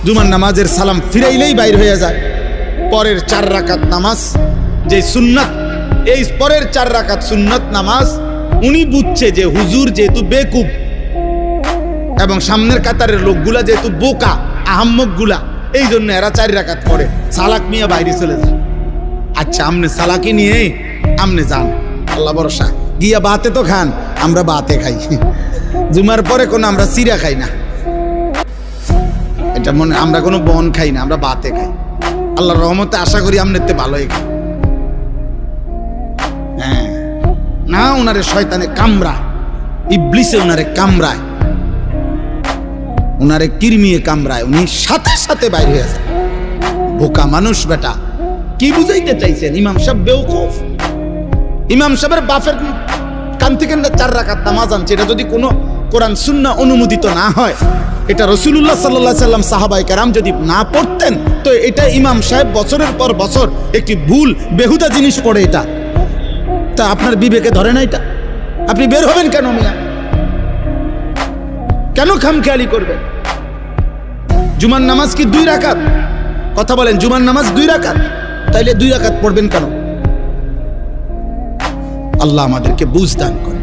জুমার নামাজের সালাম ফিরাইলেই বাইর হয়ে যায়। পরের 4 রাকাত নামাজ যে সুন্নাত, এই পরের 4 রাকাত সুন্নাত নামাজ উনি বুঝছে যে হুজুর যেহেতু বেকুব এবং সামনের কাতারের লোকগুলা যেহেতু বোকা আহাম্মকগুলা, এই জন্য এরা 4 রাকাত পড়ে। সালাক মিয়া বাইরে চলে যায়। আচ্ছা আমনে সালাকি নিয়ে আমনে যান, আল্লাহ ভরসা। গিয়া বাতে তো খান, আমরা বাতে খাই। জুমার পরে কোনো আমরা চিরা খাই না, এটা মনে, আমরা কোনো বন খাই না, আমরা বাতে খাই। আল্লাহর রহমতে আশা করি আমনেতে ভালোই খাই। হ্যাঁ না, ওনারে শয়তানে কামড়ায়, ইবলিসে ওনারে কামড়ায়, ওনারে কিরমিয়ে কামড়ায়, উনি সাথে সাথে বাইরে হয়ে যায়। বোকা মানুষ বেটা, কি বুঝাইতে চাইছেন? ইমাম সাহেব বেওকুফ। ইমাম সাহেবের বাপের কান থেকে 4 রাকাত নামাজ আনছে, এটা যদি কোনো কোরআন সুন্নাহ অনুমোদিত না হয়, এটা রাসূলুল্লাহ সাল্লাল্লাহু আলাইহি সাল্লাম সাহাবায়ে কেরাম যদি না পড়তেন, তো এটা ইমাম সাহেব বছরের পর বছর একটি ভুল বেহুদা জিনিস পড়ে। এটা তা আপনার বিবেকে ধরে না? এটা আপনি বের হবেন কেন মিয়া? কেন খামখেয়ালি করবেন? জুমার নামাজ কি 2 রাকাত? কথা বলেন, জুমার নামাজ 2 রাকাত, তাইলে 2 রাকাত পড়বেন কেন? আল্লাহ আমাদেরকে বুঝ দান করে।